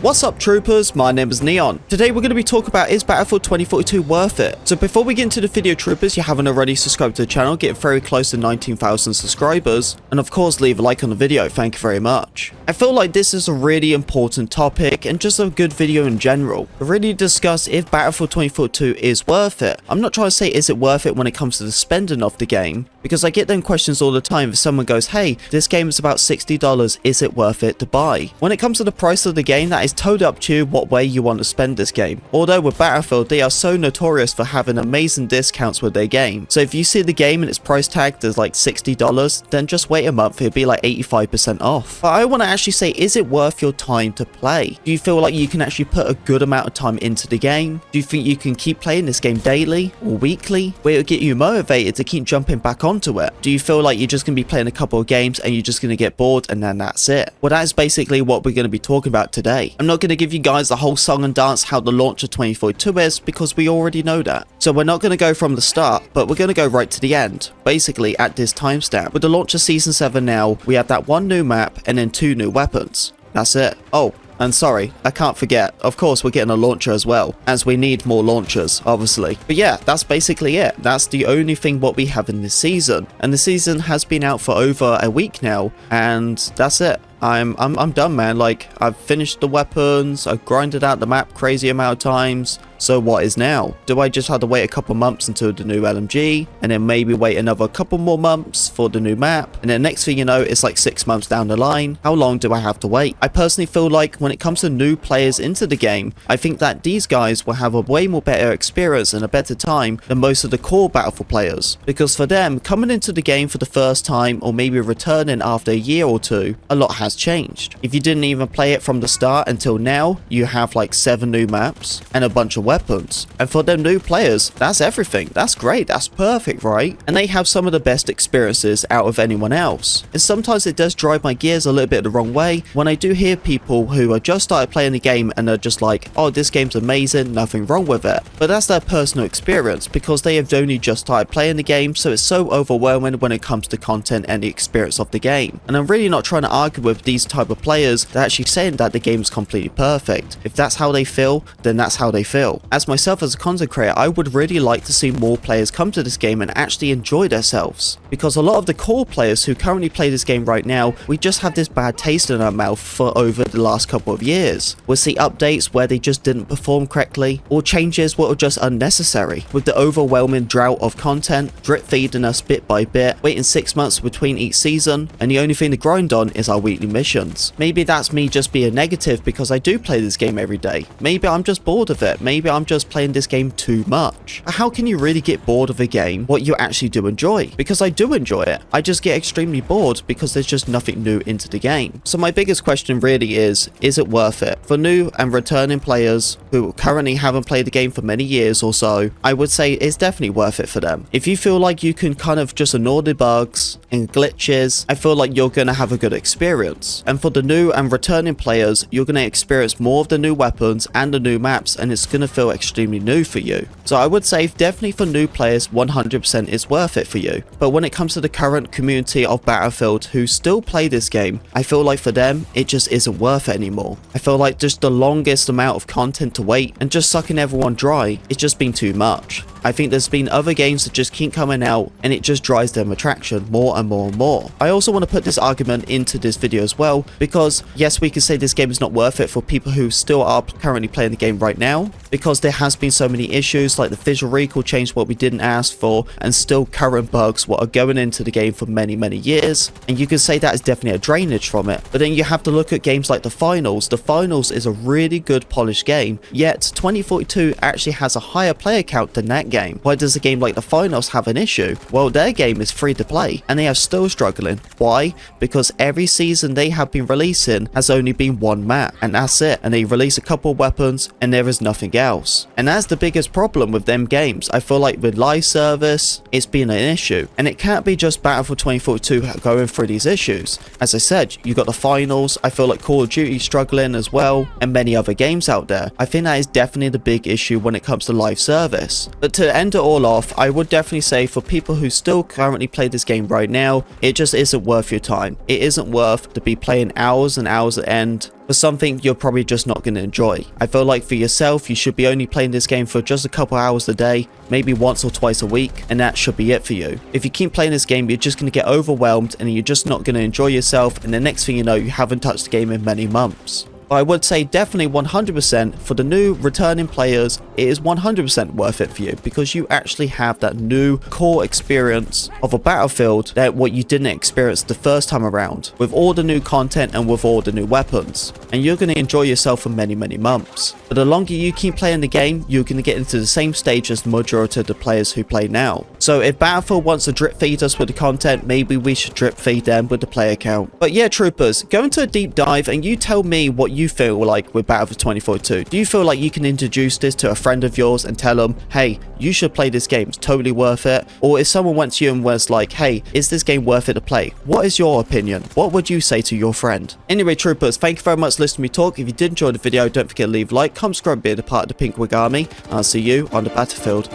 What's up troopers, my name is Neon. Today we're going to be talking about is Battlefield 2042 worth it? So before we get into the video troopers, you haven't already subscribed to the channel, getting very close to 19,000 subscribers. And of course leave a like on the video, thank you very much. I feel like this is a really important topic and just a good video in general. We really discuss if Battlefield 2042 is worth it. I'm not trying to say is it worth it when it comes to the spending of the game, because I get them questions all the time. If someone goes, hey, this game is about $60, is it worth it to buy? When it comes to the price of the game, that is totally up to you what way you want to spend this game. Although with Battlefield, they are so notorious for having amazing discounts with their game. So if you see the game and its price tagged as like $60, then just wait a month, it'll be like 85% off. But I want to actually say, is it worth your time to play? Do you feel like you can actually put a good amount of time into the game? Do you think you can keep playing this game daily or weekly, where it'll get you motivated to keep jumping back onto it? Do you feel like you're just going to be playing a couple of games and you're just going to get bored and then that's it? Well, that is basically what we're going to be talking about today. I'm not going to give you guys the whole song and dance how the launch of 2042 is, because we already know that. So we're not going to go from the start, but we're going to go right to the end, basically at this timestamp. With the launch of Season 7 now, we have that one new map and then 2 new weapons. That's it. Oh, and sorry, I can't forget, of course we're getting a launcher as well, as we need more launchers, obviously. But yeah, that's basically it. That's the only thing what we have in this season. And the season has been out for over a week now, and that's it. I'm done, man. Like, I've finished the weapons, I've grinded out the map crazy amount of times. So what is now? Do I just have to wait a couple months until the new LMG, and then maybe wait another couple more months for the new map, and then next thing you know, it's like 6 months down the line? How long do I have to wait? I personally feel like when it comes to new players into the game, I think that these guys will have a way more better experience and a better time than most of the core Battlefield players, because for them, coming into the game for the first time, or maybe returning after a year or two, a lot has changed. If you didn't even play it from the start until now, you have like 7 new maps and a bunch of weapons. And for them new players, that's everything. That's great. That's perfect, right? And they have some of the best experiences out of anyone else. And sometimes it does drive my gears a little bit the wrong way when I do hear people who are just started playing the game and are just like, oh, this game's amazing, nothing wrong with it. But that's their personal experience, because they have only just started playing the game, so it's so overwhelming when it comes to content and the experience of the game. And I'm really not trying to argue with these type of players that are actually saying that the game is completely perfect. If that's how they feel, then that's how they feel. As myself as a content creator, I would really like to see more players come to this game and actually enjoy themselves, because a lot of the core players who currently play this game right now, we just have this bad taste in our mouth for over the last couple of years. We'll see updates where they just didn't perform correctly, or changes that were just unnecessary, with the overwhelming drought of content drip feeding us bit by bit, waiting 6 months between each season, and the only thing to grind on is our weekly missions. Maybe that's me just being negative because I do play this game every day. Maybe I'm just bored of it. Maybe I'm just playing this game too much. But how can you really get bored of a game what you actually do enjoy? Because I do enjoy it. I just get extremely bored because there's just nothing new into the game. So my biggest question really is it worth it? For new and returning players who currently haven't played the game for many years or so, I would say it's definitely worth it for them. If you feel like you can kind of just ignore the bugs and glitches, I feel like you're going to have a good experience. And for the new and returning players, you're going to experience more of the new weapons and the new maps, and it's going to feel extremely new for you. So I would say definitely for new players, 100% is worth it for you. But when it comes to the current community of Battlefield who still play this game, I feel like for them, it just isn't worth it anymore. I feel like just the longest amount of content to wait and just sucking everyone dry, it's just been too much. I think there's been other games that just keep coming out and it just drives them attraction more and more and more. I also want to put this argument into this video as well, because yes, we can say this game is not worth it for people who still are currently playing the game right now, because there has been so many issues like the visual recall change what we didn't ask for, and still current bugs what are going into the game for many years, and you can say that is definitely a drainage from it. But then you have to look at games like the Finals. The Finals is a really good polished game, yet 2042 actually has a higher player count than that game. Why does a game like the Finals have an issue? Well, their game is free to play and they are still struggling. Why? Because every season they have been releasing has only been one map, and that's it, and they release a couple weapons and there is nothing else. And that's the biggest problem with them games. I feel like with live service, it's been an issue, and it can't be just Battlefield 2042 going through these issues. As I said, you got the Finals, I feel like Call of Duty struggling as well, and many other games out there. I think that is definitely the big issue when it comes to live service. But to end it all off, I would definitely say for people who still currently play this game right now, it just isn't worth your time. It isn't worth to be playing hours and hours at end for something you're probably just not going to enjoy. I feel like for yourself, you should be only playing this game for just a couple hours a day, maybe once or twice a week, and that should be it for you. If you keep playing this game, you're just going to get overwhelmed and you're just not going to enjoy yourself, and the next thing you know, you haven't touched the game in many months. But I would say definitely 100% for the new returning players, it is 100% worth it for you because you actually have that new core experience of a Battlefield that what you didn't experience the first time around, with all the new content and with all the new weapons, and you're going to enjoy yourself for many months. But the longer you keep playing the game, you're going to get into the same stage as the majority of the players who play now. So if Battlefield wants to drip feed us with the content, maybe we should drip feed them with the player count. But yeah, troopers, go into a deep dive and you tell me what you feel like with Battlefield 2042. Do you feel like you can introduce this to a friend of yours and tell them, hey, you should play this game, it's totally worth it? Or if someone went to you and was like, hey, is this game worth it to play? What is your opinion? What would you say to your friend? Anyway, troopers, thank you very much for listening to me talk. If you did enjoy the video, don't forget to leave a like, comment, subscribe, be a part of the Pink Wig Army, and I'll see you on the battlefield.